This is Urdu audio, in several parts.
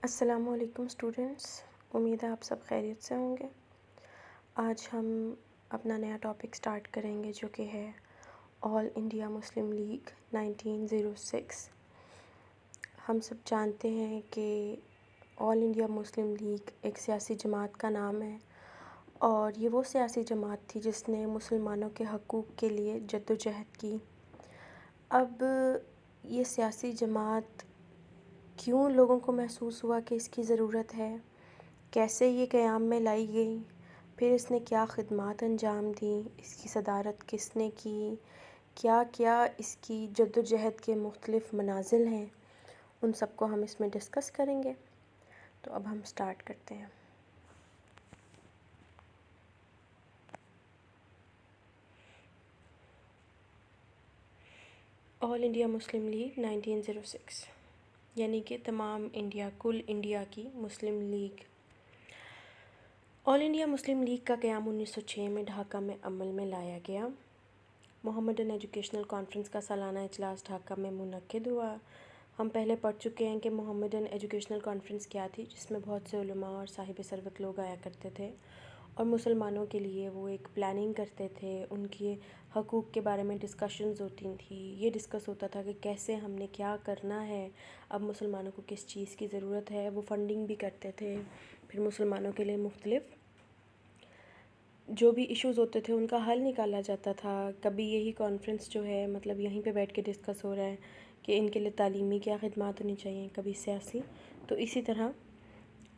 السلام علیکم اسٹوڈنٹس، امید ہے آپ سب خیریت سے ہوں گے۔ آج ہم اپنا نیا ٹاپک سٹارٹ کریں گے جو کہ ہے آل انڈیا مسلم لیگ 1906۔ ہم سب جانتے ہیں کہ آل انڈیا مسلم لیگ ایک سیاسی جماعت کا نام ہے، اور یہ وہ سیاسی جماعت تھی جس نے مسلمانوں کے حقوق کے لیے جدوجہد کی۔ اب یہ سیاسی جماعت کیوں لوگوں کو محسوس ہوا کہ اس کی ضرورت ہے، کیسے یہ قیام میں لائی گئی، پھر اس نے کیا خدمات انجام دیں، اس کی صدارت کس نے کی، کیا کیا اس کی جدوجہد کے مختلف منازل ہیں، ان سب کو ہم اس میں ڈسکس کریں گے۔ تو اب ہم سٹارٹ کرتے ہیں۔ آل انڈیا مسلم لیگ 1906 یعنی کہ تمام انڈیا، کل انڈیا کی مسلم لیگ۔ آل انڈیا مسلم لیگ کا قیام 1906 میں ڈھاکہ میں عمل میں لایا گیا۔ محمدن ایجوکیشنل کانفرنس کا سالانہ اجلاس ڈھاکہ میں منعقد ہوا۔ ہم پہلے پڑھ چکے ہیں کہ محمدن ایجوکیشنل کانفرنس کیا تھی، جس میں بہت سے علماء اور صاحب ثروت لوگ آیا کرتے تھے، اور مسلمانوں کے لیے وہ ایک پلاننگ کرتے تھے، ان کے حقوق کے بارے میں ڈسکشنز ہوتی تھیں۔ یہ ڈسکس ہوتا تھا کہ کیسے ہم نے کیا کرنا ہے، اب مسلمانوں کو کس چیز کی ضرورت ہے۔ وہ فنڈنگ بھی کرتے تھے، پھر مسلمانوں کے لیے مختلف جو بھی ایشوز ہوتے تھے ان کا حل نکالا جاتا تھا۔ کبھی یہی کانفرنس جو ہے مطلب یہیں پہ بیٹھ کے ڈسکس ہو رہا ہے کہ ان کے لیے تعلیمی کیا خدمات ہونی چاہیے، کبھی سیاسی۔ تو اسی طرح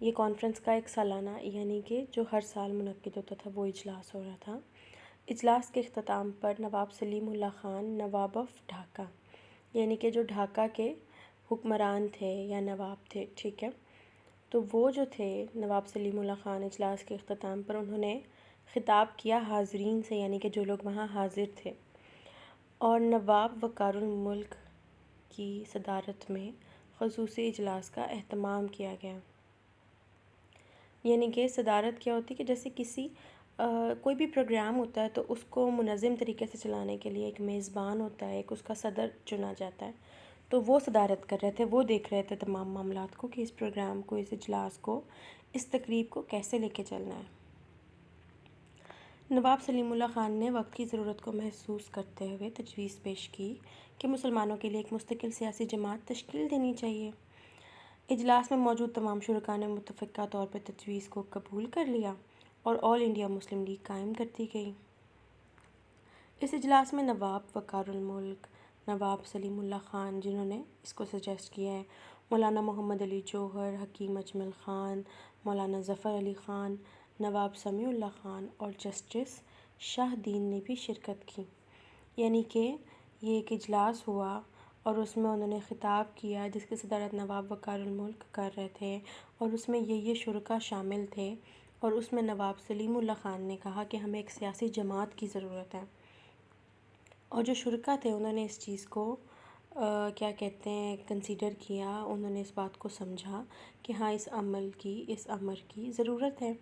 یہ کانفرنس کا ایک سالانہ یعنی کہ جو ہر سال منعقد ہوتا تھا وہ اجلاس ہو رہا تھا۔ اجلاس کے اختتام پر نواب سلیم اللہ خان نواب آف ڈھاکہ یعنی کہ جو ڈھاکہ کے حکمران تھے یا نواب تھے، ٹھیک ہے، تو وہ جو تھے نواب سلیم اللہ خان اجلاس کے اختتام پر انہوں نے خطاب کیا حاضرین سے، یعنی کہ جو لوگ وہاں حاضر تھے، اور نواب وقار الملک کی صدارت میں خصوصی اجلاس کا اہتمام کیا گیا۔ یعنی کہ صدارت کیا ہوتی ہے کہ جیسے کسی کوئی بھی پروگرام ہوتا ہے تو اس کو منظم طریقے سے چلانے کے لیے ایک میزبان ہوتا ہے، ایک اس کا صدر چنا جاتا ہے، تو وہ صدارت کر رہے تھے، وہ دیکھ رہے تھے تمام معاملات کو کہ اس پروگرام کو، اس اجلاس کو، اس تقریب کو کیسے لے کے چلنا ہے۔ نواب سلیم اللہ خان نے وقت کی ضرورت کو محسوس کرتے ہوئے تجویز پیش کی کہ مسلمانوں کے لیے ایک مستقل سیاسی جماعت تشکیل دینی چاہیے۔ اجلاس میں موجود تمام شرکاء نے متفقہ طور پر تجویز کو قبول کر لیا اور آل انڈیا مسلم لیگ قائم کر دی گئی۔ اس اجلاس میں نواب وقار الملک، نواب سلیم اللہ خان جنہوں نے اس کو سجیسٹ کیا ہے، مولانا محمد علی جوہر، حکیم اجمل خان، مولانا ظفر علی خان، نواب سمیع اللہ خان اور جسٹس شاہ دین نے بھی شرکت کی۔ یعنی کہ یہ ایک اجلاس ہوا اور اس میں انہوں نے خطاب کیا جس کی صدارت نواب وقار الملک کر رہے تھے، اور اس میں یہ شرکاء شامل تھے، اور اس میں نواب سلیم اللہ خان نے کہا کہ ہمیں ایک سیاسی جماعت کی ضرورت ہے، اور جو شرکاء تھے انہوں نے اس چیز کو کیا کہتے ہیں کنسیڈر کیا، انہوں نے اس بات کو سمجھا کہ ہاں اس امر کی ضرورت ہے۔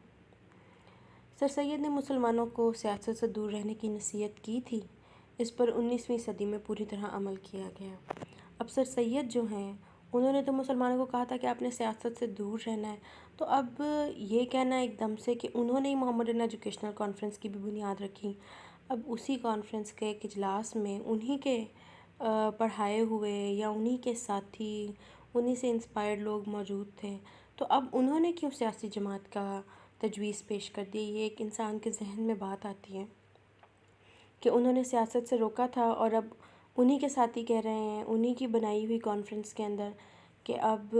سر سید نے مسلمانوں کو سیاست سے دور رہنے کی نصیحت کی تھی، اس پر 19ویں صدی میں پوری طرح عمل کیا گیا۔ اب سر سید جو ہیں انہوں نے تو مسلمانوں کو کہا تھا کہ آپ نے سیاست سے دور رہنا ہے، تو اب یہ کہنا ایک دم سے کہ انہوں نے محمدن ایجوکیشنل کانفرنس کی بھی بنیاد رکھی۔ اب اسی کانفرنس کے ایک اجلاس میں انہی کے پڑھائے ہوئے یا انہی کے ساتھی، انہی سے انسپائرڈ لوگ موجود تھے، تو اب انہوں نے کیوں سیاسی جماعت کا تجویز پیش کر دی؟ یہ ایک انسان کے ذہن میں بات آتی ہے کہ انہوں نے سیاست سے روکا تھا، اور اب انہی کے ساتھی کہہ رہے ہیں انہی کی بنائی ہوئی کانفرنس کے اندر کہ اب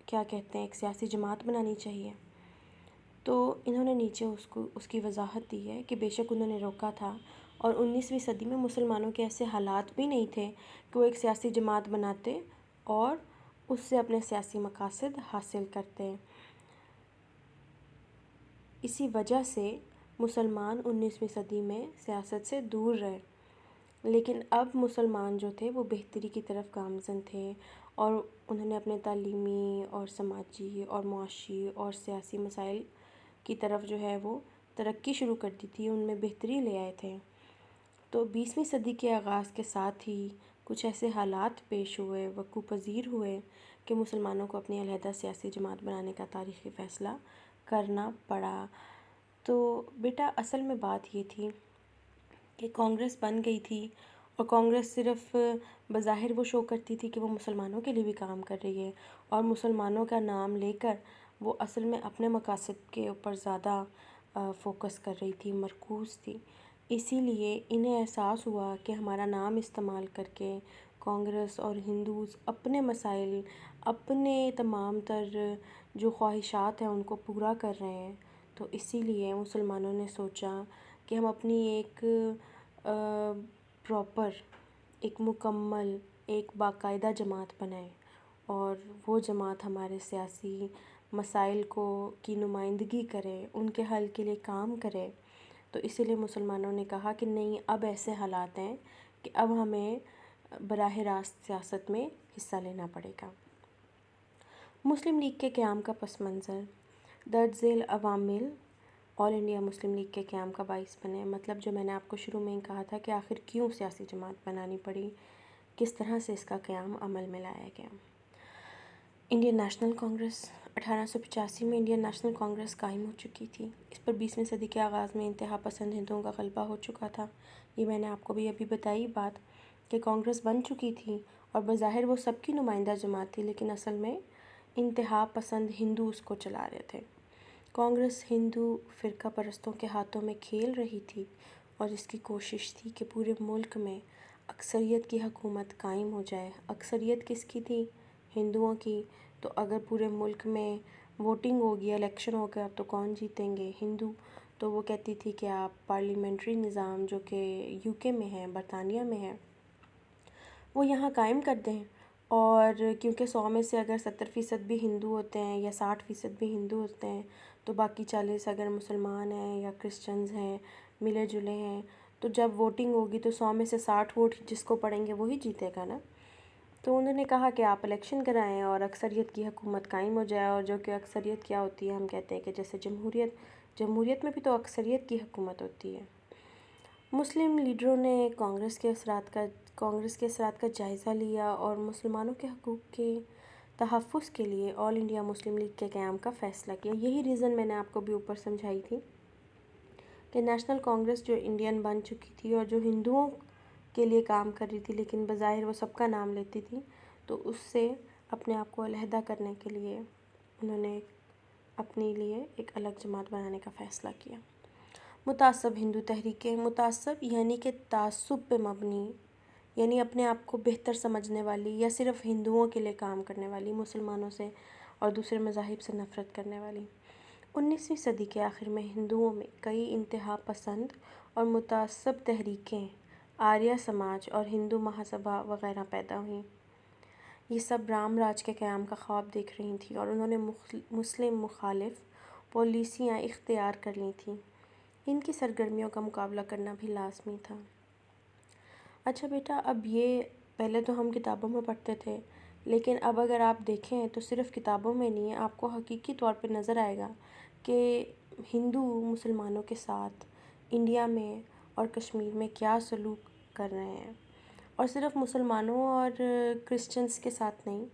کیا کہتے ہیں ایک سیاسی جماعت بنانی چاہیے۔ تو انہوں نے نیچے اس کی وضاحت دی ہے کہ بے شک انہوں نے روکا تھا، اور 19ویں صدی میں مسلمانوں کے ایسے حالات بھی نہیں تھے کہ وہ ایک سیاسی جماعت بناتے اور اس سے اپنے سیاسی مقاصد حاصل کرتے۔ اسی وجہ سے مسلمان 19ویں صدی میں سیاست سے دور رہے، لیکن اب مسلمان جو تھے وہ بہتری کی طرف گامزن تھے، اور انہوں نے اپنے تعلیمی اور سماجی اور معاشی اور سیاسی مسائل کی طرف جو ہے وہ ترقی شروع کر دی تھی، ان میں بہتری لے آئے تھے۔ تو 20ویں صدی کے آغاز کے ساتھ ہی کچھ ایسے حالات پیش ہوئے، وقوع پذیر ہوئے کہ مسلمانوں کو اپنی علیحدہ سیاسی جماعت بنانے کا تاریخی فیصلہ کرنا پڑا۔ تو بیٹا اصل میں بات یہ تھی کہ کانگریس بن گئی تھی، اور کانگریس صرف بظاہر وہ شو کرتی تھی کہ وہ مسلمانوں کے لیے بھی کام کر رہی ہے، اور مسلمانوں کا نام لے کر وہ اصل میں اپنے مقاصد کے اوپر زیادہ فوکس کر رہی تھی، مرکوز تھی۔ اسی لیے انہیں احساس ہوا کہ ہمارا نام استعمال کر کے کانگریس اور ہندوز اپنے مسائل، اپنے تمام تر جو خواہشات ہیں ان کو پورا کر رہے ہیں، تو اسی لیے مسلمانوں نے سوچا کہ ہم اپنی ایک پراپر، ایک مکمل، ایک باقاعدہ جماعت بنائیں، اور وہ جماعت ہمارے سیاسی مسائل کی نمائندگی کرے، ان کے حل کے لیے کام کرے۔ تو اسی لیے مسلمانوں نے کہا کہ نہیں، اب ایسے حالات ہیں کہ اب ہمیں براہ راست سیاست میں حصہ لینا پڑے گا۔ مسلم لیگ کے قیام کا پس منظر، درج ذیل عوامل آل انڈیا مسلم لیگ کے قیام کا باعث بنے۔ مطلب جو میں نے آپ کو شروع میں ہی کہا تھا کہ آخر کیوں سیاسی جماعت بنانی پڑی، کس طرح سے اس کا قیام عمل میں لایا گیا۔ انڈین نیشنل کانگریس، 1885 میں انڈین نیشنل کانگریس قائم ہو چکی تھی۔ اس پر 20ویں صدی کے آغاز میں انتہا پسند ہندوؤں کا غلبہ ہو چکا تھا۔ یہ میں نے آپ کو بھی ابھی بتائی بات کہ کانگریس بن چکی تھی اور بظاہر وہ سب کی نمائندہ جماعت تھی، لیکن اصل میں انتہا پسند ہندو اس کو چلا رہے تھے۔ کانگریس ہندو فرقہ پرستوں کے ہاتھوں میں کھیل رہی تھی، اور اس کی کوشش تھی کہ پورے ملک میں اکثریت کی حکومت قائم ہو جائے۔ اکثریت کس کی تھی؟ ہندوؤں کی۔ تو اگر پورے ملک میں ووٹنگ ہوگی، الیکشن ہوگا، تو کون جیتیں گے؟ ہندو۔ تو وہ کہتی تھی کہ آپ پارلیمنٹری نظام جو کہ UK میں ہے، برطانیہ میں ہے، وہ یہاں قائم کر دیں، اور کیونکہ 100 میں سے اگر 70% بھی ہندو ہوتے ہیں یا 60% بھی ہندو ہوتے ہیں، تو باقی 40 اگر مسلمان ہیں یا کرسچنز ہیں، ملے جلے ہیں، تو جب ووٹنگ ہوگی تو 100 میں سے 60 ووٹ جس کو پڑیں گے وہی جیتے گا نا۔ تو انہوں نے کہا کہ آپ الیکشن کرائیں اور اکثریت کی حکومت قائم ہو جائے، اور جو کہ اکثریت کیا ہوتی ہے، ہم کہتے ہیں کہ جیسے جمہوریت میں بھی تو اکثریت کی حکومت ہوتی ہے۔ مسلم لیڈروں نے کانگریس کے اثرات کا جائزہ لیا اور مسلمانوں کے حقوق کے تحفظ کے لیے آل انڈیا مسلم لیگ کے قیام کا فیصلہ کیا۔ یہی ریزن میں نے آپ کو بھی اوپر سمجھائی تھی کہ نیشنل کانگریس جو انڈین بن چکی تھی اور جو ہندوؤں کے لیے کام کر رہی تھی، لیکن بظاہر وہ سب کا نام لیتی تھی، تو اس سے اپنے آپ کو علیحدہ کرنے کے لیے انہوں نے اپنے لیے ایک الگ جماعت بنانے کا فیصلہ کیا۔ متعصب ہندو تحریکیں، متعصب یعنی کہ تعصب پہ مبنی، یعنی اپنے آپ کو بہتر سمجھنے والی یا صرف ہندوؤں کے لیے کام کرنے والی، مسلمانوں سے اور دوسرے مذاہب سے نفرت کرنے والی۔ 19ویں صدی کے آخر میں ہندوؤں میں کئی انتہا پسند اور متعصب تحریکیں، آریہ سماج اور ہندو مہاسبھا وغیرہ پیدا ہوئیں۔ یہ سب رام راج کے قیام کا خواب دیکھ رہی تھیں، اور انہوں نے مسلم مخالف پالیسیاں اختیار کر لی تھیں۔ ان کی سرگرمیوں کا مقابلہ کرنا بھی لازمی تھا۔ اچھا بیٹا، اب یہ پہلے تو ہم کتابوں میں پڑھتے تھے، لیکن اب اگر آپ دیکھیں تو صرف کتابوں میں نہیں ہے، آپ کو حقیقی طور پہ نظر آئے گا کہ ہندو مسلمانوں کے ساتھ انڈیا میں اور کشمیر میں کیا سلوک کر رہے ہیں، اور صرف مسلمانوں اور کرسچنز کے ساتھ نہیں،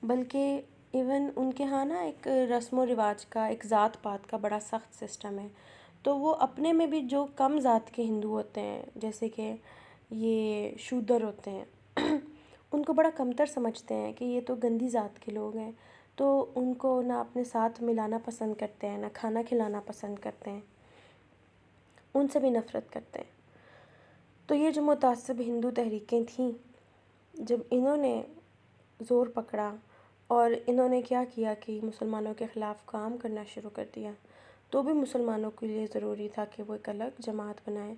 بلکہ ایون ان کے ہاں نا ایک رسم و رواج کا، ایک ذات پات کا بڑا سخت سسٹم ہے۔ تو وہ اپنے میں بھی جو کم ذات کے ہندو ہوتے ہیں، جیسے کہ یہ شودر ہوتے ہیں، ان کو بڑا کمتر سمجھتے ہیں کہ یہ تو گندی ذات کے لوگ ہیں، تو ان کو نہ اپنے ساتھ ملانا پسند کرتے ہیں، نہ کھانا کھلانا پسند کرتے ہیں، ان سے بھی نفرت کرتے ہیں۔ تو یہ جو متعصب ہندو تحریکیں تھیں، جب انہوں نے زور پکڑا اور انہوں نے کیا کیا کہ مسلمانوں کے خلاف کام کرنا شروع کر دیا، تو بھی مسلمانوں کے لیے ضروری تھا کہ وہ ایک الگ جماعت بنائیں۔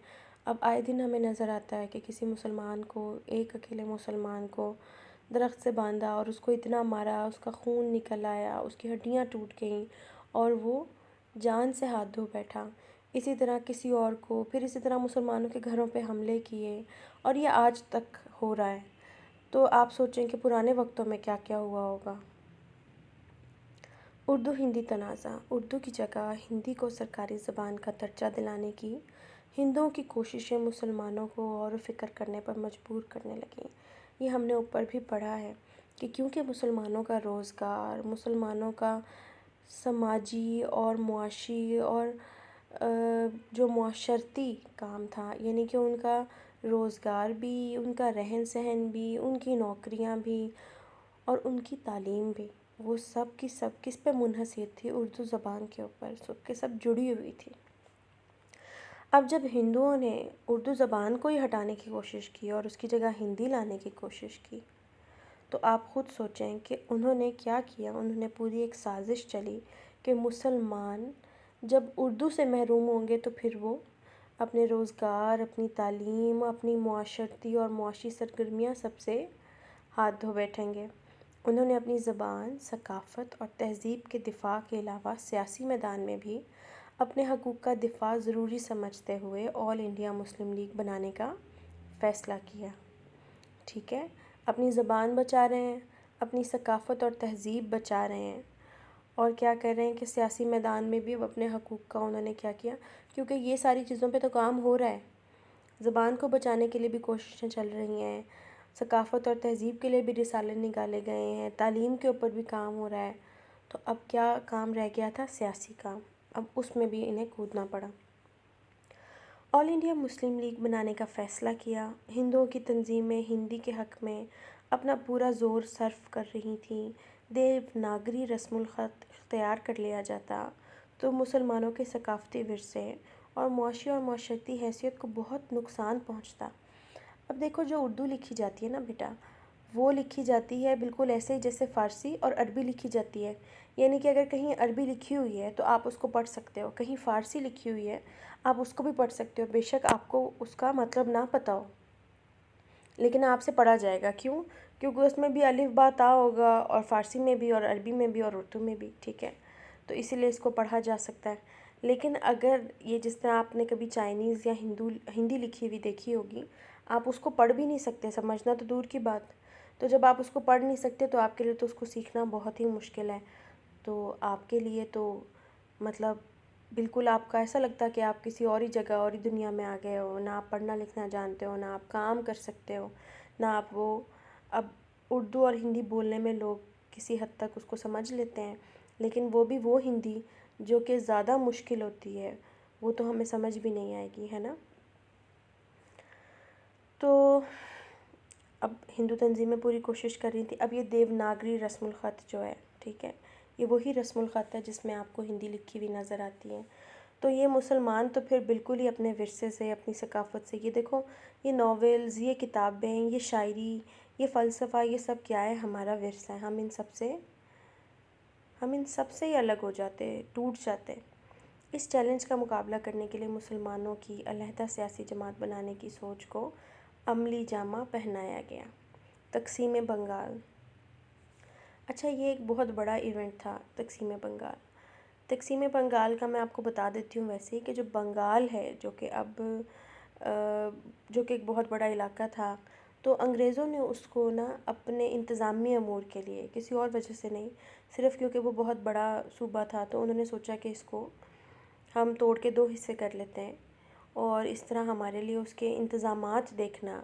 اب آئے دن ہمیں نظر آتا ہے کہ کسی مسلمان کو، ایک اکیلے مسلمان کو درخت سے باندھا اور اس کو اتنا مارا، اس کا خون نکل آیا، اس کی ہڈیاں ٹوٹ گئیں، اور وہ جان سے ہاتھ دھو بیٹھا۔ اسی طرح کسی اور کو، پھر اسی طرح مسلمانوں کے گھروں پہ حملے کیے، اور یہ آج تک ہو رہا ہے۔ تو آپ سوچیں کہ پرانے وقتوں میں کیا کیا ہوا ہوگا۔ اردو ہندی تنازع، اردو کی جگہ ہندی کو سرکاری زبان کا درجہ دلانے کی ہندوؤں کی کوششیں مسلمانوں کو غور و فکر کرنے پر مجبور کرنے لگیں۔ یہ ہم نے اوپر بھی پڑھا ہے کہ کیونکہ مسلمانوں کا روزگار، مسلمانوں کا سماجی اور معاشی اور جو معاشرتی کام تھا، یعنی کہ ان کا روزگار بھی، ان کا رہن سہن بھی، ان کی نوکریاں بھی اور ان کی تعلیم بھی، وہ سب کی سب کس پہ منحصر تھی؟ اردو زبان کے اوپر، سب کے سب جڑی ہوئی تھی۔ اب جب ہندوؤں نے اردو زبان کو ہی ہٹانے کی کوشش کی اور اس کی جگہ ہندی لانے کی کوشش کی، تو آپ خود سوچیں کہ انہوں نے کیا کیا۔ انہوں نے پوری ایک سازش چلی کہ مسلمان جب اردو سے محروم ہوں گے تو پھر وہ اپنے روزگار، اپنی تعلیم، اپنی معاشرتی اور معاشی سرگرمیاں سب سے ہاتھ دھو بیٹھیں گے۔ انہوں نے اپنی زبان، ثقافت اور تہذیب کے دفاع کے علاوہ سیاسی میدان میں بھی اپنے حقوق کا دفاع ضروری سمجھتے ہوئے آل انڈیا مسلم لیگ بنانے کا فیصلہ کیا۔ ٹھیک ہے، اپنی زبان بچا رہے ہیں، اپنی ثقافت اور تہذیب بچا رہے ہیں، اور کیا کر رہے ہیں کہ سیاسی میدان میں بھی اپنے حقوق کا انہوں نے کیا کیا، کیونکہ یہ ساری چیزوں پہ تو کام ہو رہا ہے۔ زبان کو بچانے کے لیے بھی کوششیں چل رہی ہیں، ثقافت اور تہذیب کے لیے بھی رسالے نکالے گئے ہیں، تعلیم کے اوپر بھی کام ہو رہا ہے۔ تو اب کیا کام رہ گیا تھا؟ سیاسی کام۔ اب اس میں بھی انہیں کودنا پڑا۔ آل انڈیا مسلم لیگ بنانے کا فیصلہ کیا۔ ہندوؤں کی تنظیمیں ہندی کے حق میں اپنا پورا زور صرف کر رہی تھیں۔ دیوناگری رسم الخط اختیار کر لیا جاتا تو مسلمانوں کے ثقافتی ورثے اور معاشی اور معاشرتی حیثیت کو بہت نقصان پہنچتا۔ اب دیکھو، جو اردو لکھی جاتی ہے نا بیٹا، وہ لکھی جاتی ہے بالکل ایسے ہی جیسے فارسی اور عربی لکھی جاتی ہے۔ یعنی کہ اگر کہیں عربی لکھی ہوئی ہے تو آپ اس کو پڑھ سکتے ہو، کہیں فارسی لکھی ہوئی ہے آپ اس کو بھی پڑھ سکتے ہو، بے شک آپ کو اس کا مطلب نہ پتہ ہو، لیکن آپ سے پڑھا جائے گا۔ کیوں؟ کیونکہ اس میں بھی الف با تا ہوگا، اور فارسی میں بھی اور عربی میں بھی اور اردو میں بھی، ٹھیک ہے؟ تو اسی لیے اس کو پڑھا جا سکتا ہے۔ لیکن اگر یہ جس طرح آپ نے کبھی چائنیز یا ہندی لکھی ہوئی دیکھی ہوگی، آپ اس کو پڑھ بھی نہیں سکتے، سمجھنا تو دور کی بات۔ تو جب آپ اس کو پڑھ نہیں سکتے تو آپ کے لیے تو اس کو سیکھنا بہت ہی مشکل ہے۔ تو آپ کے لیے تو مطلب بالکل آپ کا ایسا لگتا ہے کہ آپ کسی اور ہی جگہ، اور ہی دنیا میں آ گئے ہو، نہ آپ پڑھنا لکھنا جانتے ہو، نہ آپ کام کر سکتے ہو، نہ آپ وہ اب اردو اور ہندی بولنے میں لوگ کسی حد تک اس کو سمجھ لیتے ہیں، لیکن وہ بھی وہ ہندی جو کہ زیادہ مشکل ہوتی ہے، وہ تو ہمیں سمجھ بھی نہیں آئے گی، ہے نا؟ تو اب ہندو تنظیمیں پوری کوشش کر رہی تھیں۔ اب یہ دیوناگری رسم الخط جو ہے، ٹھیک ہے، یہ وہی رسم الخط ہے جس میں آپ کو ہندی لکھی ہوئی نظر آتی ہے۔ تو یہ مسلمان تو پھر بالکل ہی اپنے ورثے سے، اپنی ثقافت سے، یہ دیکھو، یہ ناولز، یہ کتابیں، یہ شاعری، یہ فلسفہ، یہ سب کیا ہے؟ ہمارا ورثہ ہے۔ ہم ان سب سے ہی الگ ہو جاتے، ٹوٹ جاتے۔ اس چیلنج کا مقابلہ کرنے کے لیے مسلمانوں کی علیحدہ سیاسی جماعت بنانے کی سوچ کو عملی جامہ پہنایا گیا۔ تقسیم بنگال۔ اچھا، یہ ایک بہت بڑا ایونٹ تھا، تقسیم بنگال۔ تقسیم بنگال کا میں آپ کو بتا دیتی ہوں ویسے ہی، کہ جو بنگال ہے، جو کہ ایک بہت بڑا علاقہ تھا، تو انگریزوں نے اس کو نا اپنے انتظامی امور کے لیے، کسی اور وجہ سے نہیں، صرف کیونکہ وہ بہت بڑا صوبہ تھا، تو انہوں نے سوچا کہ اس کو ہم توڑ کے 2 حصے کر لیتے ہیں، اور اس طرح ہمارے لیے اس کے انتظامات دیکھنا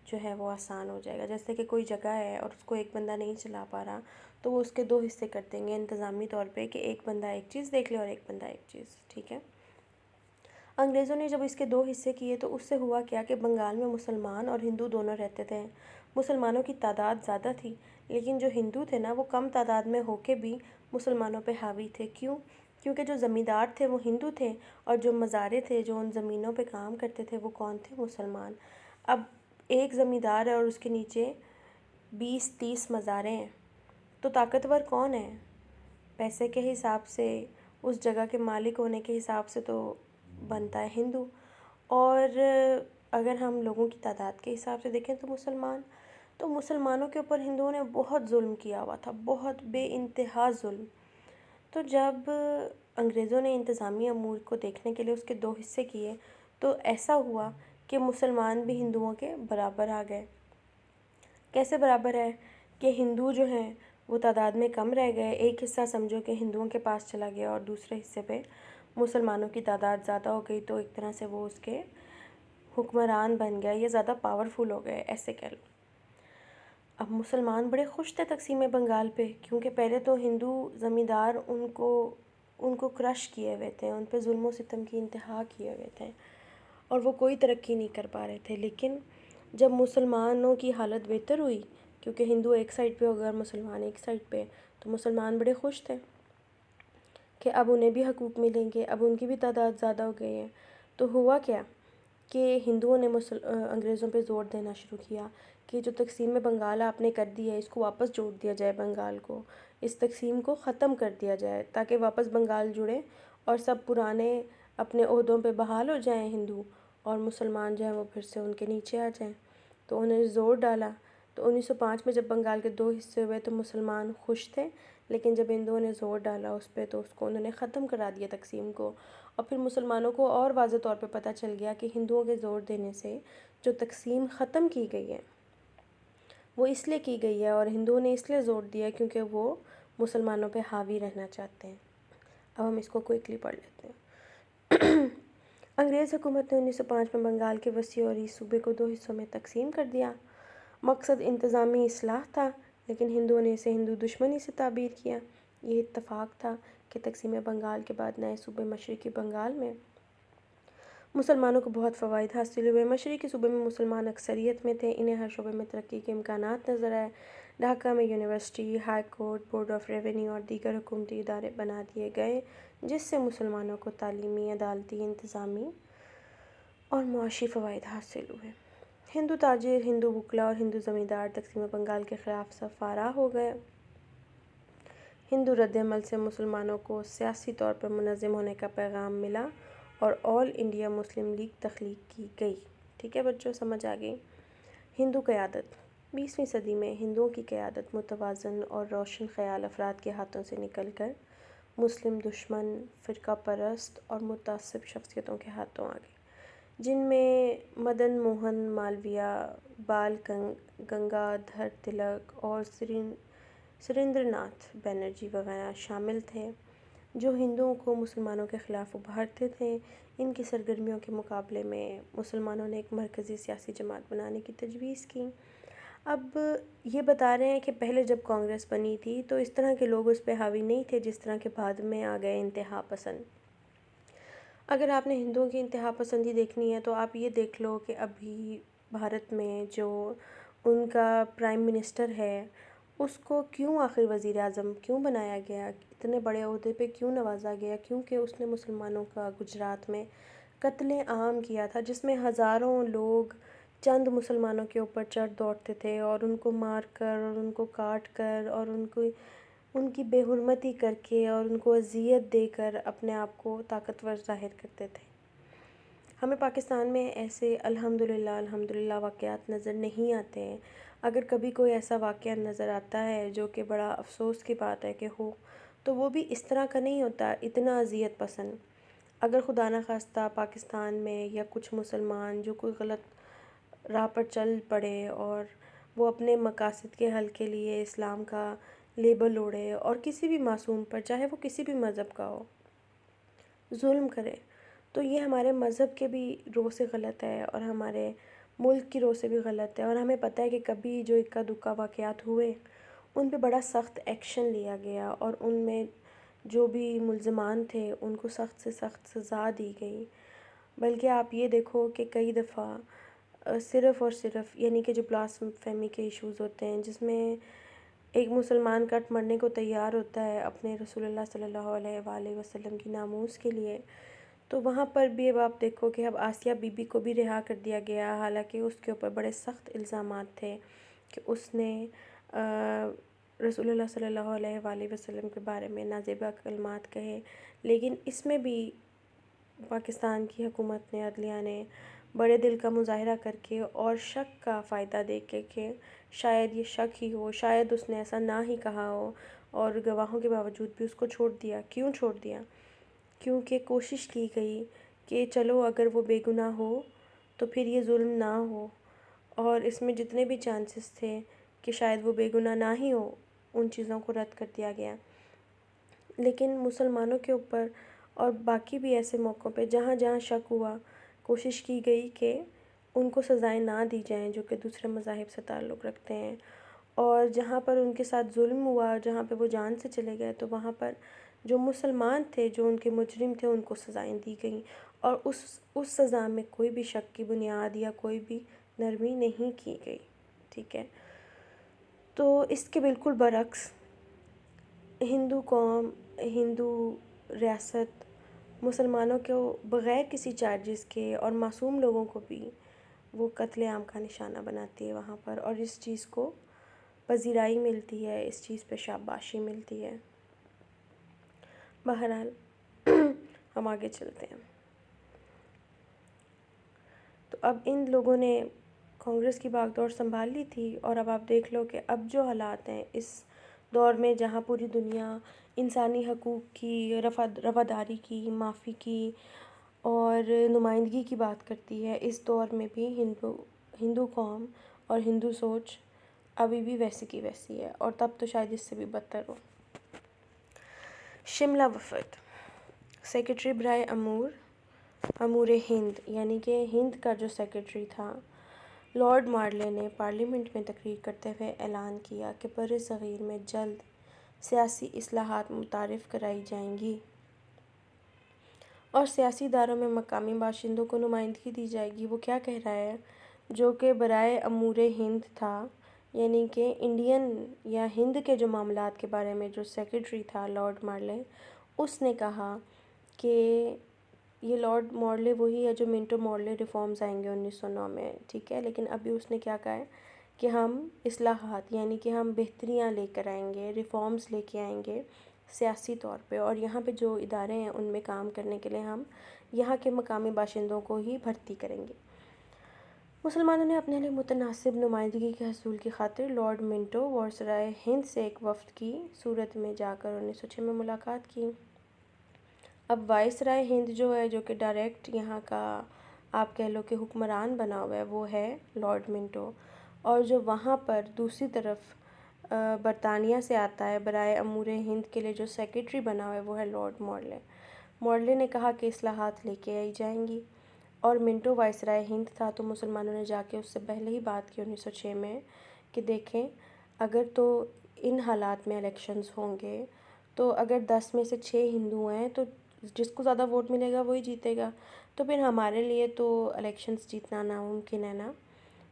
جو ہے وہ آسان ہو جائے گا۔ جیسے کہ کوئی جگہ ہے اور اس کو ایک بندہ نہیں چلا پا رہا، تو وہ اس کے 2 حصے کر دیں گے انتظامی طور پہ، کہ ایک بندہ ایک چیز دیکھ لے اور ایک بندہ ایک چیز، ٹھیک ہے؟ انگریزوں نے جب اس کے 2 حصے کیے تو اس سے ہوا کیا کہ بنگال میں مسلمان اور ہندو دونوں رہتے تھے۔ مسلمانوں کی تعداد زیادہ تھی، لیکن جو ہندو تھے نا، وہ کم تعداد میں ہو کے بھی مسلمانوں پہ حاوی تھے۔ کیوں؟ کیونکہ جو زمیندار تھے وہ ہندو تھے، اور جو مزارے تھے، جو ان زمینوں پہ کام کرتے تھے، وہ کون تھے؟ مسلمان۔ اب ایک زمیندار ہے اور اس کے نیچے 20-30 مزارے ہیں، تو طاقتور کون ہے؟ پیسے کے حساب سے، اس جگہ کے مالک ہونے کے حساب سے تو بنتا ہے ہندو، اور اگر ہم لوگوں کی تعداد کے حساب سے دیکھیں تو مسلمان۔ تو مسلمانوں کے اوپر ہندوؤں نے بہت ظلم کیا ہوا تھا، بہت بے انتہا ظلم۔ تو جب انگریزوں نے انتظامی امور کو دیکھنے کے لیے اس کے 2 حصے کیے، تو ایسا ہوا کہ مسلمان بھی ہندوؤں کے برابر آ گئے۔ کیسے برابر ہے؟ کہ ہندو جو ہیں وہ تعداد میں کم رہ گئے، ایک حصہ سمجھو کہ ہندوؤں کے پاس چلا گیا، اور دوسرے حصے پہ مسلمانوں کی تعداد زیادہ ہو گئی، تو ایک طرح سے وہ اس کے حکمران بن گئے، یا زیادہ پاورفل ہو گئے، ایسے کہہ لو۔ اب مسلمان بڑے خوش تھے تقسیم بنگال پہ، کیونکہ پہلے تو ہندو زمیندار ان کو کرش کیے ہوئے تھے، ان پہ ظلم و ستم کی انتہا کیے ہوئے تھے اور وہ کوئی ترقی نہیں کر پا رہے تھے۔ لیکن جب مسلمانوں کی حالت بہتر ہوئی، کیونکہ ہندو ایک سائڈ پہ ہو گئے اور مسلمان ایک سائڈ پہ، تو مسلمان بڑے خوش تھے کہ اب انہیں بھی حقوق ملیں گے، اب ان کی بھی تعداد زیادہ ہو گئی ہے۔ تو ہوا کیا کہ ہندوؤں نے انگریزوں پہ زور دینا شروع کیا کہ جو تقسیم بنگال آپ نے کر دی ہے، اس کو واپس جوڑ دیا جائے بنگال کو، اس تقسیم کو ختم کر دیا جائے تاکہ واپس بنگال جڑے اور سب پرانے اپنے عہدوں پہ بحال ہو جائیں ہندو، اور مسلمان جو ہیں وہ پھر سے ان کے نیچے آ جائیں۔ تو انہوں نے زور ڈالا۔ تو 1905 میں جب بنگال کے 2 حصے ہوئے تو مسلمان خوش تھے، لیکن جب ہندوؤں نے زور ڈالا اس پہ تو اس کو انہوں نے ختم کرا دیا تقسیم کو، اور پھر مسلمانوں کو اور واضح طور پہ پتہ چل گیا کہ ہندوؤں کے زور دینے سے جو تقسیم ختم کی گئی ہے وہ اس لیے کی گئی ہے، اور ہندوؤں نے اس لیے زور دیا کیونکہ وہ مسلمانوں پہ حاوی رہنا چاہتے ہیں۔ اب ہم اس کو کوئکلی پڑھ لیتے ہیں۔ انگریز حکومت نے 1905 میں بنگال کے وسیع اور اس صوبے کو 2 حصوں میں تقسیم کر دیا۔ مقصد انتظامی اصلاح تھا، لیکن ہندوؤں نے اسے ہندو دشمنی سے تعبیر کیا۔ یہ اتفاق تھا کہ تقسیم بنگال کے بعد نئے صوبے مشرقی بنگال میں مسلمانوں کو بہت فوائد حاصل ہوئے۔ مشرقی صوبے میں مسلمان اکثریت میں تھے، انہیں ہر شعبے میں ترقی کے امکانات نظر آئے۔ ڈھاکہ میں university, high court, board of revenue اور دیگر حکومتی ادارے بنا دیے گئے، جس سے مسلمانوں کو تعلیمی، عدالتی، انتظامی اور معاشی فوائد حاصل ہوئے۔ ہندو تاجر، ہندو وکلا اور ہندو زمیندار تقسیم بنگال کے خلاف صفارہ ہو گئے۔ ہندو رد عمل سے مسلمانوں کو سیاسی طور پر منظم ہونے کا پیغام ملا اور آل انڈیا مسلم لیگ تخلیق کی گئی۔ ٹھیک ہے بچوں، سمجھ آ گئی؟ ہندو قیادت۔ 20ویں صدی میں ہندوؤں کی قیادت متوازن اور روشن خیال افراد کے ہاتھوں سے نکل کر مسلم دشمن، فرقہ پرست اور متعصب شخصیتوں کے ہاتھوں آ گئی، جن میں مدن موہن مالویہ، بال گنگادھر تلک اور سریندر ناتھ بنرجی وغیرہ شامل تھے، جو ہندوؤں کو مسلمانوں کے خلاف ابھارتے تھے۔ ان کی سرگرمیوں کے مقابلے میں مسلمانوں نے ایک مرکزی سیاسی جماعت بنانے کی تجویز کی۔ اب یہ بتا رہے ہیں کہ پہلے جب کانگریس بنی تھی تو اس طرح کے لوگ اس پہ حاوی نہیں تھے جس طرح کے بعد میں آ گئے انتہا پسند۔ اگر آپ نے ہندوؤں کی انتہا پسندی دیکھنی ہے تو آپ یہ دیکھ لو کہ ابھی بھارت میں جو ان کا پرائم منسٹر ہے، اس کو کیوں آخر وزیر اعظم کیوں بنایا گیا، اتنے بڑے عہدے پہ کیوں نوازا گیا؟ کیونکہ اس نے مسلمانوں کا گجرات میں قتل عام کیا تھا، جس میں ہزاروں لوگ چند مسلمانوں کے اوپر چڑھ دوڑتے تھے اور ان کو مار کر اور ان کو کاٹ کر اور ان کی بے حرمتی کر کے اور ان کو اذیت دے کر اپنے آپ کو طاقتور ظاہر کرتے تھے۔ ہمیں پاکستان میں ایسے الحمدللہ واقعات نظر نہیں آتے ہیں۔ اگر کبھی کوئی ایسا واقعہ نظر آتا ہے جو کہ بڑا افسوس کی بات ہے کہ ہو، تو وہ بھی اس طرح کا نہیں ہوتا، اتنا اذیت پسند۔ اگر خدا نخواستہ پاکستان میں یا کچھ مسلمان جو کوئی غلط راہ پر چل پڑے اور وہ اپنے مقاصد کے حل کے لیے اسلام کا لیبل اوڑھے اور کسی بھی معصوم پر، چاہے وہ کسی بھی مذہب کا ہو، ظلم کرے، تو یہ ہمارے مذہب کے بھی رو سے غلط ہے اور ہمارے ملک کی رو سے بھی غلط ہے۔ اور ہمیں پتہ ہے کہ کبھی جو اکا دکا واقعات ہوئے ان پہ بڑا سخت ایکشن لیا گیا اور ان میں جو بھی ملزمان تھے ان کو سخت سے سخت سزا دی گئی۔ بلکہ آپ یہ دیکھو کہ کئی دفعہ صرف اور صرف یعنی کہ جو بلاسفیمی کے ایشوز ہوتے ہیں، جس میں ایک مسلمان کٹ مرنے کو تیار ہوتا ہے اپنے رسول اللہ صلی اللہ علیہ وآلہ وسلم کی ناموس کے لیے، تو وہاں پر بھی اب آپ دیکھو کہ اب آسیہ بی بی کو بھی رہا کر دیا گیا، حالانکہ اس کے اوپر بڑے سخت الزامات تھے کہ اس نے رسول اللہ صلی اللہ علیہ وآلہ وسلم کے بارے میں نازیبا کلمات کہے۔ لیکن اس میں بھی پاکستان کی حکومت نے، عدلیہ نے بڑے دل کا مظاہرہ کر کے اور شک کا فائدہ دے کے کہ شاید یہ شک ہی ہو، شاید اس نے ایسا نہ ہی کہا ہو، اور گواہوں کے باوجود بھی اس کو چھوڑ دیا۔ کیوں چھوڑ دیا؟ کیونکہ کوشش کی گئی کہ چلو اگر وہ بے گناہ ہو تو پھر یہ ظلم نہ ہو، اور اس میں جتنے بھی چانسز تھے کہ شاید وہ بے گناہ نہ ہی ہو، ان چیزوں کو رد کر دیا گیا۔ لیکن مسلمانوں کے اوپر اور باقی بھی ایسے موقعوں پہ جہاں جہاں شک ہوا، کوشش کی گئی کہ ان کو سزائیں نہ دی جائیں جو کہ دوسرے مذاہب سے تعلق رکھتے ہیں، اور جہاں پر ان کے ساتھ ظلم ہوا، جہاں پہ وہ جان سے چلے گئے، تو وہاں پر جو مسلمان تھے، جو ان کے مجرم تھے، ان کو سزائیں دی گئیں، اور اس سزا میں کوئی بھی شک کی بنیاد یا کوئی بھی نرمی نہیں کی گئی، ٹھیک ہے۔ تو اس کے بالکل برعکس ہندو قوم، ہندو ریاست مسلمانوں کو بغیر کسی چارجز کے اور معصوم لوگوں کو بھی وہ قتل عام کا نشانہ بناتی ہے وہاں پر، اور اس چیز کو پذیرائی ملتی ہے، اس چیز پہ شاباشی ملتی ہے۔ بہرحال ہم آگے چلتے ہیں۔ تو اب ان لوگوں نے کانگریس کی باغ ڈور سنبھال لی تھی، اور اب آپ دیکھ لو کہ اب جو حالات ہیں اس دور میں، جہاں پوری دنیا انسانی حقوق کی رواداری کی، معافی کی اور نمائندگی کی بات کرتی ہے، اس دور میں بھی ہندو قوم اور ہندو سوچ ابھی بھی ویسی کی ویسی ہے، اور تب تو شاید اس سے بھی بدتر ہو۔ شملہ وفد، سیکرٹری برائے امور ہند، یعنی کہ ہند کا جو سیکرٹری تھا لارڈ مارلے نے پارلیمنٹ میں تقریر کرتے ہوئے اعلان کیا کہ بر صغیر میں جلد سیاسی اصلاحات متعارف کرائی جائیں گی اور سیاسی اداروں میں مقامی باشندوں کو نمائندگی دی جائے گی۔ وہ کیا کہہ رہا ہے؟ جو کہ برائے امور ہند تھا، یعنی کہ انڈین یا ہند کے جو معاملات کے بارے میں جو سیکرٹری تھا لارڈ مارلے، اس نے کہا کہ یہ لارڈ مارلے وہی ہے جو منٹو مارلے ریفارمز آئیں گے 1909 میں، ٹھیک ہے، لیکن ابھی اس نے کیا کہا ہے کہ ہم اصلاحات، یعنی کہ ہم بہتریاں لے کر آئیں گے، ریفارمز لے کے آئیں گے سیاسی طور پہ، اور یہاں پہ جو ادارے ہیں ان میں کام کرنے کے لیے ہم یہاں کے مقامی باشندوں کو ہی بھرتی کریں گے۔ مسلمانوں نے اپنے لیے متناسب نمائندگی کے حصول کی خاطر لارڈ منٹو وائسرائے ہند سے ایک وفد کی صورت میں جا کر 1906 میں ملاقات کی۔ اب وائسرائے ہند جو ہے، جو کہ ڈائریکٹ یہاں کا آپ کہہ لو کہ حکمران بنا ہوا ہے، وہ ہے لارڈ منٹو، اور جو وہاں پر دوسری طرف برطانیہ سے آتا ہے برائے امور ہند کے لیے جو سیکرٹری بنا ہوا ہے، وہ ہے لارڈ مارلے۔ مارلے نے کہا کہ اصلاحات لے کے آئی جائیں گی، اور منٹو وائسرائے ہند تھا، تو مسلمانوں نے جا کے اس سے پہلے ہی بات کی 1906 میں کہ دیکھیں اگر تو ان حالات میں الیکشنز ہوں گے، تو اگر 10 میں سے 6 ہندو ہیں تو جس کو زیادہ ووٹ ملے گا وہی جیتے گا، تو پھر ہمارے لیے تو الیکشنز جیتنا ناممکن ہے نا۔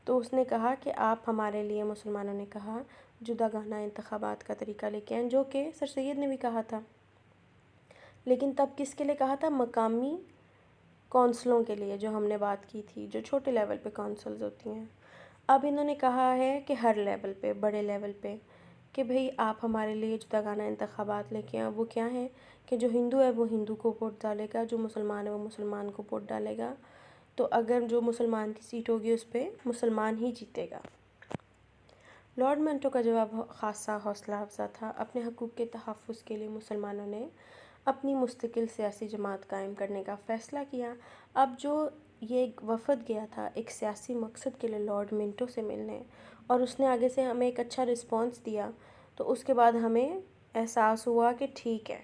تو اس نے کہا کہ آپ ہمارے لیے، مسلمانوں نے کہا، جداگانہ انتخابات کا طریقہ لے کے آئیں، جو کہ سر سید نے بھی کہا تھا، لیکن تب کس کے لیے کہا تھا؟ مقامی کونسلوں کے لیے، جو ہم نے بات کی تھی، جو چھوٹے لیول پہ کونسلز ہوتی ہیں۔ اب انہوں نے کہا ہے کہ ہر لیول پہ، بڑے لیول پہ، کہ بھئی آپ ہمارے لیے جداگانہ انتخابات لے کے آئیں۔ وہ کیا ہیں کہ جو ہندو ہے وہ ہندو کو ووٹ ڈالے گا، جو مسلمان ہے وہ مسلمان کو ووٹ ڈالے گا، تو اگر جو مسلمان کی سیٹ ہوگی اس پہ مسلمان ہی جیتے گا۔ لارڈ منٹو کا جواب خاصا حوصلہ افزا تھا۔ اپنے حقوق کے تحفظ کے لیے مسلمانوں نے اپنی مستقل سیاسی جماعت قائم کرنے کا فیصلہ کیا۔ اب جو یہ ایک وفد گیا تھا ایک سیاسی مقصد کے لیے لارڈ منٹو سے ملنے، اور اس نے آگے سے ہمیں ایک اچھا رسپانس دیا، تو اس کے بعد ہمیں احساس ہوا کہ ٹھیک ہے،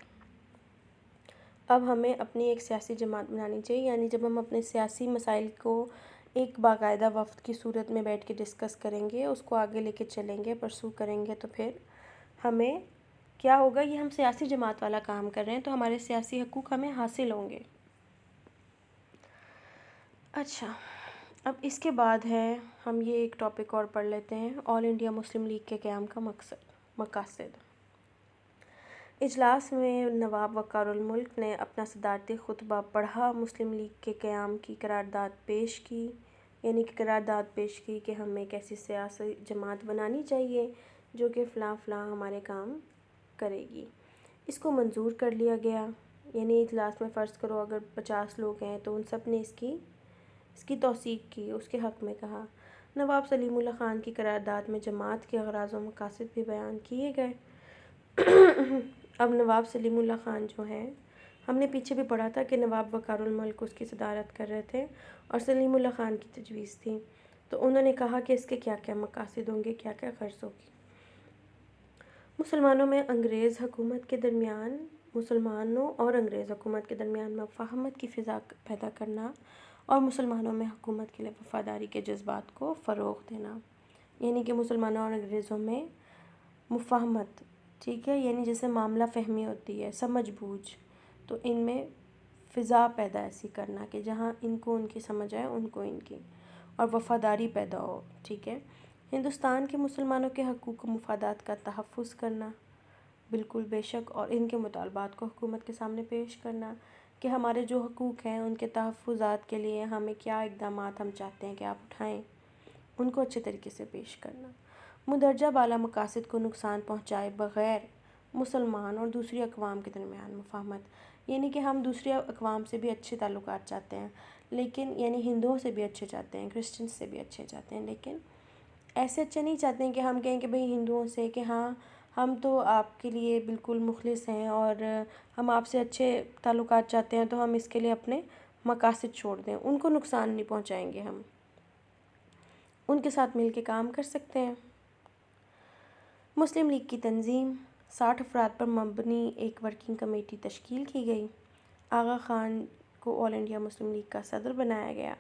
اب ہمیں اپنی ایک سیاسی جماعت بنانی چاہیے، یعنی جب ہم اپنے سیاسی مسائل کو ایک باقاعدہ وفد کی صورت میں بیٹھ کے ڈسکس کریں گے، اس کو آگے لے کے چلیں گے، پرسو کریں گے، تو پھر ہمیں کیا ہوگا؟ یہ ہم سیاسی جماعت والا کام کر رہے ہیں، تو ہمارے سیاسی حقوق ہمیں حاصل ہوں گے۔ اچھا، اب اس کے بعد ہے، ہم یہ ایک ٹاپک اور پڑھ لیتے ہیں، آل انڈیا مسلم لیگ کے قیام کا مقاصد۔ اجلاس میں نواب وقار الملک نے اپنا صدارتی خطبہ پڑھا، مسلم لیگ کے قیام کی قرارداد پیش کی، یعنی کہ قرارداد پیش کی کہ ہمیں ایک ایسی سیاسی جماعت بنانی چاہیے جو کہ فلاں فلاں ہمارے کام کرے گی۔ اس کو منظور کر لیا گیا، یعنی اجلاس میں فرض کرو اگر 50 لوگ ہیں تو ان سب نے اس کی توثیق کی، اس کے حق میں کہا۔ نواب سلیم اللہ خان کی قرارداد میں جماعت کے اغراض و مقاصد بھی بیان کیے گئے۔ اب نواب سلیم اللہ خان جو ہیں، ہم نے پیچھے بھی پڑھا تھا کہ نواب وقار الملک اس کی صدارت کر رہے تھے اور سلیم اللہ خان کی تجویز تھی، تو انہوں نے کہا کہ اس کے کیا کیا مقاصد ہوں گے، کیا کیا غرض ہوگی۔ مسلمانوں اور انگریز حکومت کے درمیان مفاہمت کی فضا پیدا کرنا اور مسلمانوں میں حکومت کے لیے وفاداری کے جذبات کو فروغ دینا۔ یعنی کہ مسلمانوں اور انگریزوں میں مفاہمت، ٹھیک ہے، یعنی جیسے معاملہ فہمی ہوتی ہے، سمجھ بوجھ، تو ان میں فضا پیدا ایسی کرنا کہ جہاں ان کو ان کی سمجھ آئے، ان کو ان کی، اور وفاداری پیدا ہو، ٹھیک ہے۔ ہندوستان کے مسلمانوں کے حقوق و مفادات کا تحفظ کرنا، بالکل بے شک، اور ان کے مطالبات کو حکومت کے سامنے پیش کرنا کہ ہمارے جو حقوق ہیں ان کے تحفظات کے لیے ہمیں کیا اقدامات ہم چاہتے ہیں کہ آپ اٹھائیں، ان کو اچھے طریقے سے پیش کرنا۔ مندرجہ بالا مقاصد کو نقصان پہنچائے بغیر مسلمان اور دوسری اقوام کے درمیان مفاہمت، یعنی کہ ہم دوسری اقوام سے بھی اچھے تعلقات چاہتے ہیں، لیکن یعنی ہندوؤں سے بھی اچھے چاہتے ہیں، کرسچنس سے بھی اچھے چاہتے ہیں، لیکن ایسے اچھے نہیں چاہتے ہیں کہ ہم کہیں کہ بھئی ہندوؤں سے کہ ہاں ہم تو آپ کے لیے بالکل مخلص ہیں اور ہم آپ سے اچھے تعلقات چاہتے ہیں، تو ہم اس کے لیے اپنے مقاصد چھوڑ دیں، ان کو نقصان نہیں پہنچائیں گے، ہم ان کے ساتھ مل کے کام کر سکتے ہیں۔ مسلم لیگ کی تنظیم، 60 افراد پر مبنی ایک ورکنگ کمیٹی تشکیل کی گئی۔ آغا خان کو آل انڈیا مسلم لیگ کا صدر بنایا گیا۔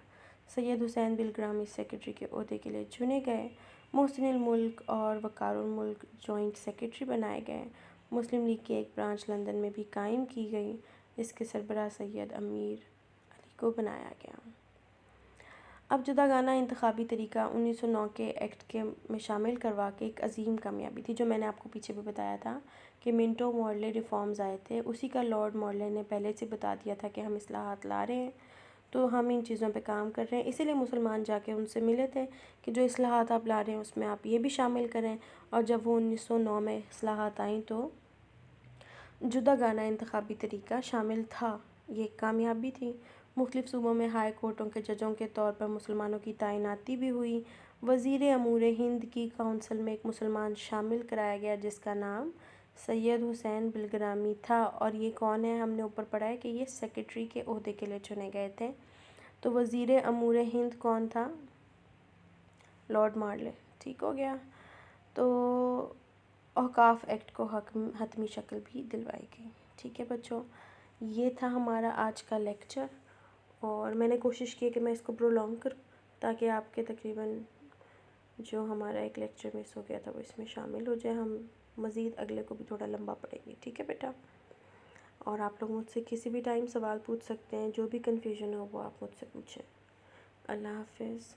سید حسین بلگرامی سیکرٹری کے عہدے کے لیے چنے گئے۔ محسن الملک اور وقار الملک جوائنٹ سیکرٹری بنائے گئے۔ مسلم لیگ کی ایک برانچ لندن میں بھی قائم کی گئی، اس کے سربراہ سید امیر علی کو بنایا گیا۔ اب جداگانہ انتخابی طریقہ 1909 کے ایکٹ کے میں شامل کروا کے ایک عظیم کامیابی تھی، جو میں نے آپ کو پیچھے بھی بتایا تھا کہ منٹو مارلے ریفارمز آئے تھے، اسی کا لارڈ مارلے نے پہلے سے بتا دیا تھا کہ ہم اصلاحات لا رہے ہیں، تو ہم ان چیزوں پہ کام کر رہے ہیں، اسی لیے مسلمان جا کے ان سے ملے تھے کہ جو اصلاحات آپ لا رہے ہیں اس میں آپ یہ بھی شامل کریں، اور جب وہ 1909 میں اصلاحات آئیں تو جداگانہ انتخابی طریقہ شامل تھا، یہ ایک کامیابی تھی۔ مختلف صوبوں میں ہائی کورٹوں کے ججوں کے طور پر مسلمانوں کی تعیناتی بھی ہوئی۔ وزیر امور ہند کی کونسل میں ایک مسلمان شامل کرایا گیا جس کا نام سید حسین بلگرامی تھا، اور یہ کون ہے، ہم نے اوپر پڑھا ہے کہ یہ سیکرٹری کے عہدے کے لیے چنے گئے تھے۔ تو وزیر امور ہند کون تھا؟ لارڈ مارلے، ٹھیک ہو گیا۔ تو اوقاف ایکٹ کو حتمی شکل بھی دلوائی گئی، ٹھیک ہے بچوں۔ یہ تھا ہمارا آج کا لیکچر، اور میں نے کوشش کی کہ میں اس کو پرولونگ کروں تاکہ آپ کے تقریباً جو ہمارا ایک لیکچر مس ہو گیا تھا وہ اس میں شامل ہو جائے، ہم مزید اگلے کو بھی تھوڑا لمبا پڑیں گے، ٹھیک ہے بیٹا۔ اور آپ لوگ مجھ سے کسی بھی ٹائم سوال پوچھ سکتے ہیں، جو بھی کنفیوژن ہو وہ آپ مجھ سے پوچھیں۔ اللہ حافظ۔